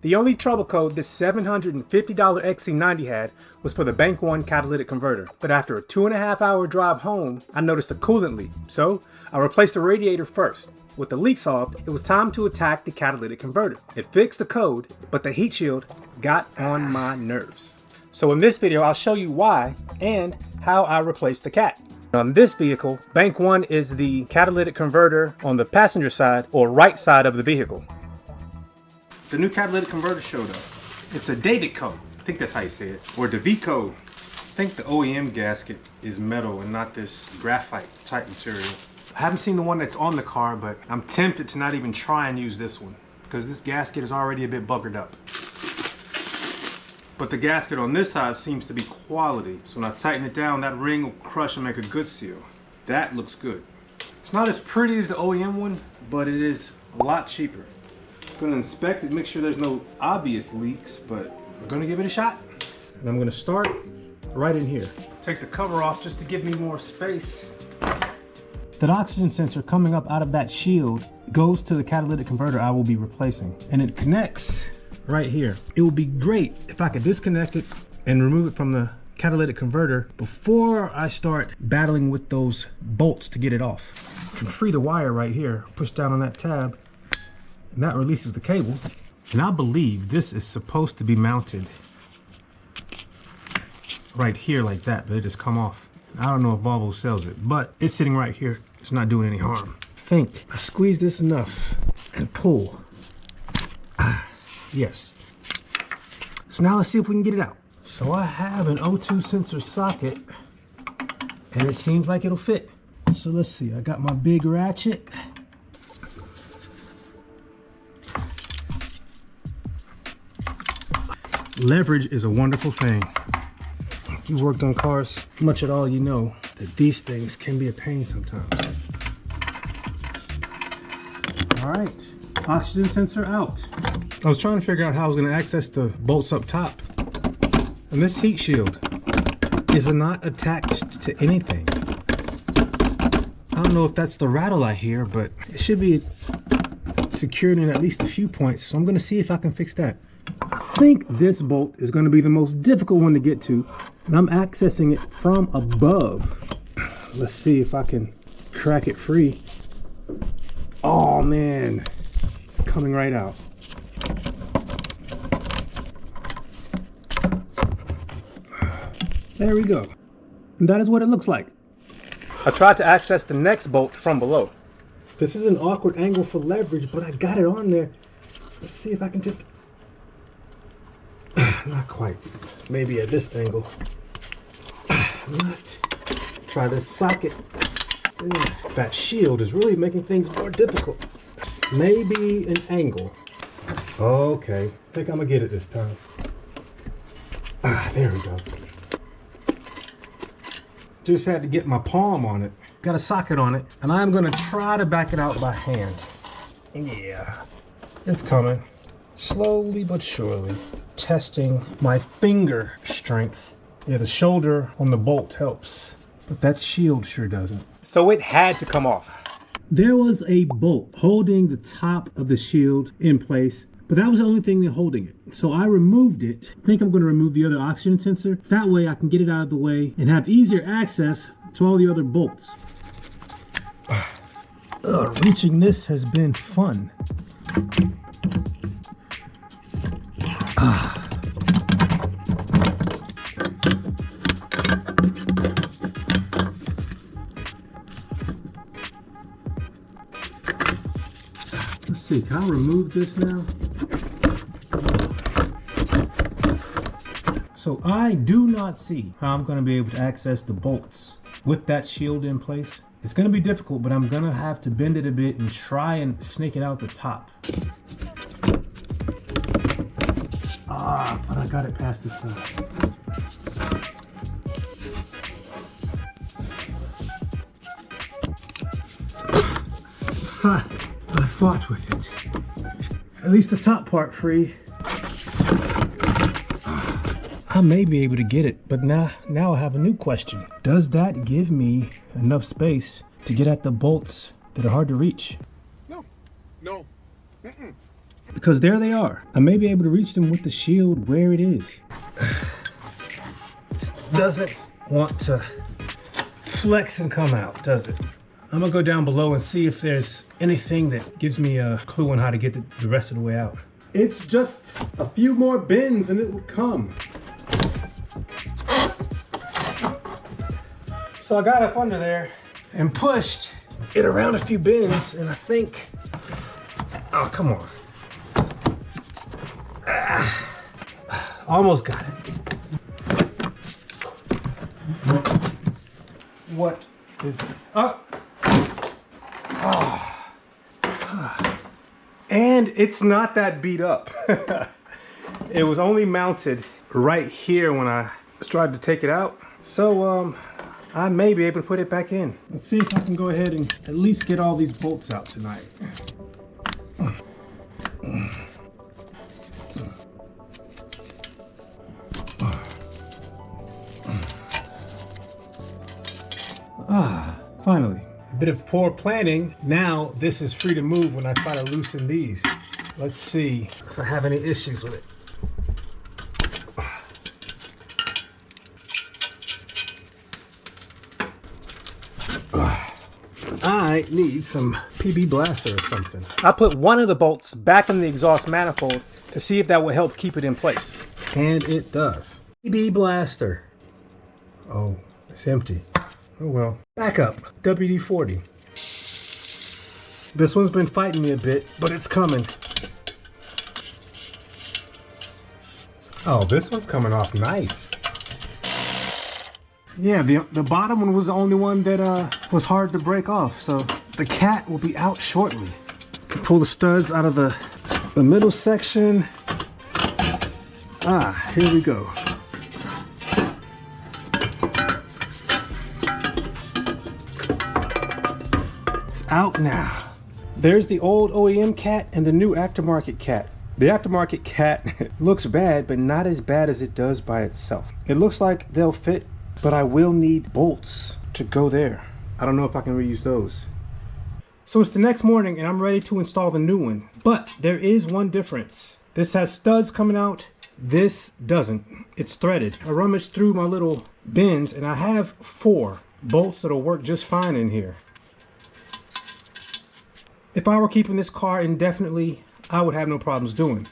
The only trouble code this $750 XC90 had was for the Bank 1 catalytic converter, but after a 2.5 hour drive home, I noticed a coolant leak, so I replaced the radiator first. With the leak solved, it was time to attack the catalytic converter. It fixed the code, but the heat shield got on my nerves. So in this video, I'll show you why and how I replaced the cat. On this vehicle, Bank 1 is the catalytic converter on the passenger side or right side of the vehicle. The new catalytic converter showed up. It's a David code. I think that's how you say it. Or the V code. I think the OEM gasket is metal and not this graphite type material. I haven't seen the one that's on the car, but I'm tempted to not even try and use this one because this gasket is already a bit buggered up. But the gasket on this side seems to be quality. So when I tighten it down, that ring will crush and make a good seal. That looks good. It's not as pretty as the OEM one, but it is a lot cheaper. I'm gonna inspect it, make sure there's no obvious leaks, but we're gonna give it a shot. And I'm gonna start right in here. Take the cover off just to give me more space. That oxygen sensor coming up out of that shield goes to the catalytic converter I will be replacing. And it connects right here. It would be great if I could disconnect it and remove it from the catalytic converter before I start battling with those bolts to get it off. I can free the wire right here, push down on that tab, and that releases the cable. And I believe this is supposed to be mounted right here like that, but it just come off. I don't know if Volvo sells it, but it's sitting right here. It's not doing any harm. I think I squeeze this enough and pull. Yes. So now let's see if we can get it out. So I have an O2 sensor socket and it seems like it'll fit. So let's see, I got my big ratchet. Leverage is a wonderful thing. If you've worked on cars much at all, you know that these things can be a pain sometimes. All right, oxygen sensor out. I was trying to figure out how I was going to access the bolts up top. And this heat shield is not attached to anything. I don't know if that's the rattle I hear, but it should be secured in at least a few points. So I'm going to see if I can fix that. I think this bolt is going to be the most difficult one to get to, and I'm accessing it from above. Let's see if I can crack it free. Oh man, it's coming right out. There we go. And that is what it looks like. I tried to access the next bolt from below. This is an awkward angle for leverage, but I got it on there. Let's see if I can just... Not quite. Maybe at this angle. Not. Try this socket. That shield is really making things more difficult. Maybe an angle. Okay. I think I'm gonna get it this time. There we go. Just had to get my palm on it. Got a socket on it, and I'm gonna try to back it out by hand. Yeah, it's coming. Slowly but surely. Testing my finger strength. Yeah, the shoulder on the bolt helps, but that shield sure doesn't. So it had to come off. There was a bolt holding the top of the shield in place, but that was the only thing holding it. So I removed it. I think I'm going to remove the other oxygen sensor. That way I can get it out of the way and have easier access to all the other bolts. Reaching this has been fun. Let's see, can I remove this now? So I do not see how I'm going to be able to access the bolts with that shield in place. It's going to be difficult, but I'm going to have to bend it a bit and try and snake it out the top. But I got it past the side. I fought with it. At least the top part free. I may be able to get it, but now I have a new question. Does that give me enough space to get at the bolts that are hard to reach? No. because there they are. I may be able to reach them with the shield where it is. This doesn't want to flex and come out, does it? I'm gonna go down below and see if there's anything that gives me a clue on how to get the rest of the way out. It's just a few more bends and it will come. So I got up under there and pushed it around a few bends, and I think, oh, come on. Almost got it. What is it? Oh. And it's not that beat up. It was only mounted right here when I tried to take it out. So I may be able to put it back in. Let's see if I can go ahead and at least get all these bolts out tonight. Finally. A bit of poor planning. Now this is free to move when I try to loosen these. Let's see if I have any issues with it. I need some PB blaster or something. I put one of the bolts back in the exhaust manifold to see if that will help keep it in place. And it does. PB blaster. Oh, it's empty. Oh well. Back up. WD-40. This one's been fighting me a bit, but it's coming. Oh, this one's coming off nice. Yeah, the bottom one was the only one that was hard to break off, so the cat will be out shortly. Pull the studs out of the middle section. Here we go. It's out now. There's the old OEM cat and the new aftermarket cat. The aftermarket cat looks bad, but not as bad as it does by itself. It looks like they'll fit, but I will need bolts to go there. I don't know if I can reuse those. So it's the next morning and I'm ready to install the new one. But there is one difference. This has studs coming out. This doesn't. It's threaded. I rummaged through my little bins and I have 4 bolts that'll work just fine in here. If I were keeping this car indefinitely, I would have no problems doing.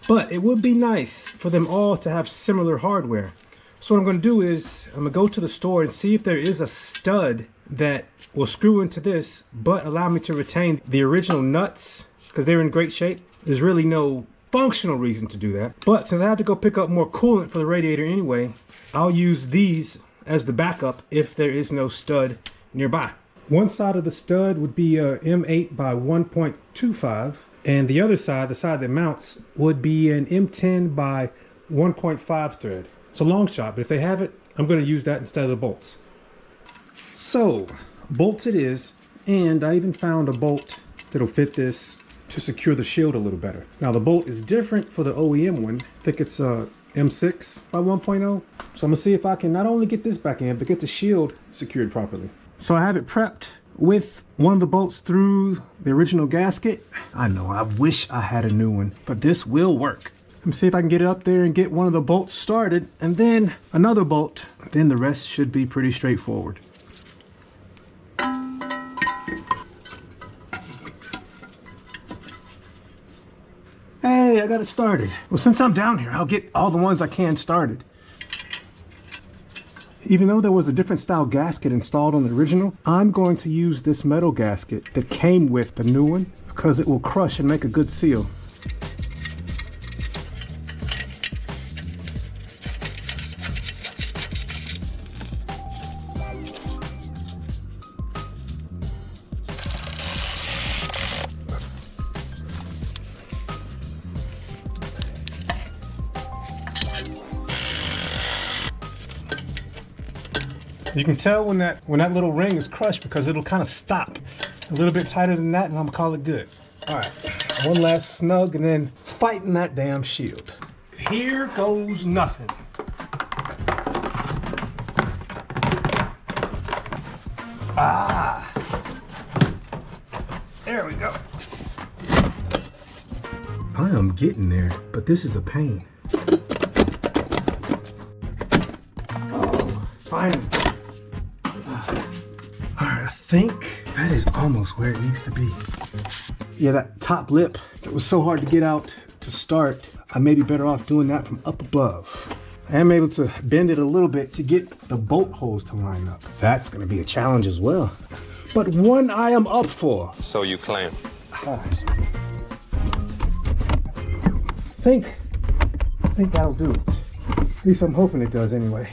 But it would be nice for them all to have similar hardware. So what I'm going to do is I'm going to go to the store and see if there is a stud that will screw into this but allow me to retain the original nuts because they're in great shape. There's really no functional reason to do that. But since I have to go pick up more coolant for the radiator anyway, I'll use these as the backup if there is no stud nearby. One side of the stud would be a M8 by 1.25 and the other side, the side that mounts, would be an M10 by 1.5 thread. It's a long shot, but if they have it, I'm going to use that instead of the bolts. So, bolts it is, and I even found a bolt that'll fit this to secure the shield a little better. Now the bolt is different for the OEM one. I think it's a M6 by 1.0. So I'm going to see if I can not only get this back in, but get the shield secured properly. So I have it prepped with one of the bolts through the original gasket. I know, I wish I had a new one, but this will work. Let me see if I can get it up there and get one of the bolts started and then another bolt. Then the rest should be pretty straightforward. Hey, I got it started. Well, since I'm down here, I'll get all the ones I can started. Even though there was a different style gasket installed on the original, I'm going to use this metal gasket that came with the new one because it will crush and make a good seal. You can tell when that little ring is crushed because it'll kind of stop. A little bit tighter than that and I'm gonna call it good. All right, one last snug and then fighting that damn shield. Here goes nothing. There we go. I am getting there, but this is a pain. Oh, finally. All right, I think that is almost where it needs to be. Yeah, that top lip, it was so hard to get out to start. I may be better off doing that from up above. I am able to bend it a little bit to get the bolt holes to line up. That's gonna be a challenge as well. But one I am up for. So you claim. I think that'll do it. At least I'm hoping it does anyway.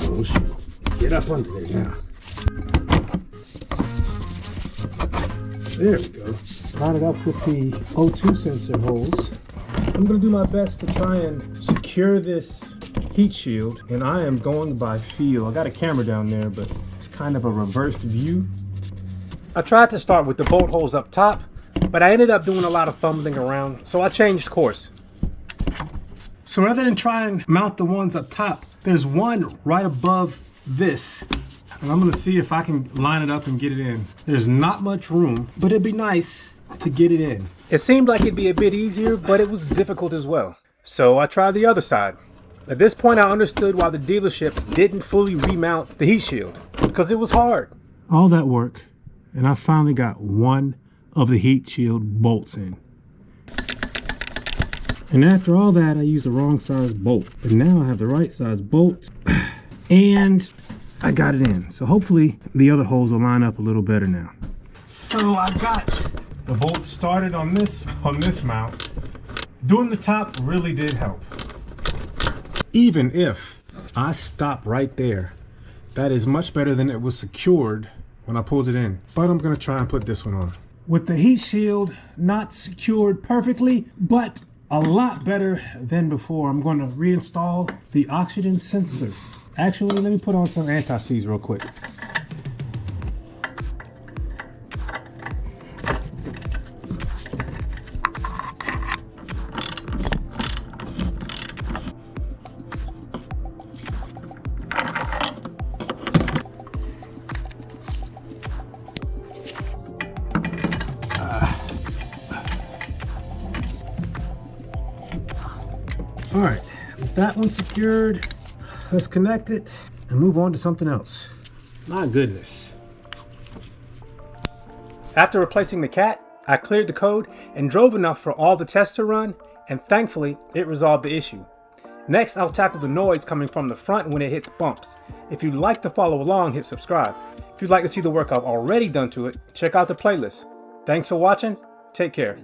Oh shoot, get up under there now. There we go. Line it up with the O2 sensor holes. I'm gonna do my best to try and secure this heat shield, and I am going by feel. I got a camera down there, but it's kind of a reversed view. I tried to start with the bolt holes up top, but I ended up doing a lot of fumbling around, so I changed course. So rather than try and mount the ones up top, there's one right above this. And I'm gonna see if I can line it up and get it in. There's not much room, but it'd be nice to get it in. It seemed like it'd be a bit easier, but it was difficult as well. So I tried the other side. At this point, I understood why the dealership didn't fully remount the heat shield, because it was hard. All that work, and I finally got one of the heat shield bolts in. And after all that, I used the wrong size bolt, but now I have the right size bolt, and I got it in. So hopefully the other holes will line up a little better now. So I got the bolt started on this mount. Doing the top really did help. Even if I stop right there, that is much better than it was secured when I pulled it in. But I'm gonna try and put this one on. With the heat shield not secured perfectly, but a lot better than before, I'm gonna reinstall the oxygen sensor. Actually, let me put on some anti-seize real quick. All right, with that one secured, let's connect it and move on to something else. My goodness. After replacing the cat, I cleared the code and drove enough for all the tests to run, and thankfully it resolved the issue. Next, I'll tackle the noise coming from the front when it hits bumps. If you'd like to follow along, hit subscribe. If you'd like to see the work I've already done to it, check out the playlist. Thanks for watching. Take care.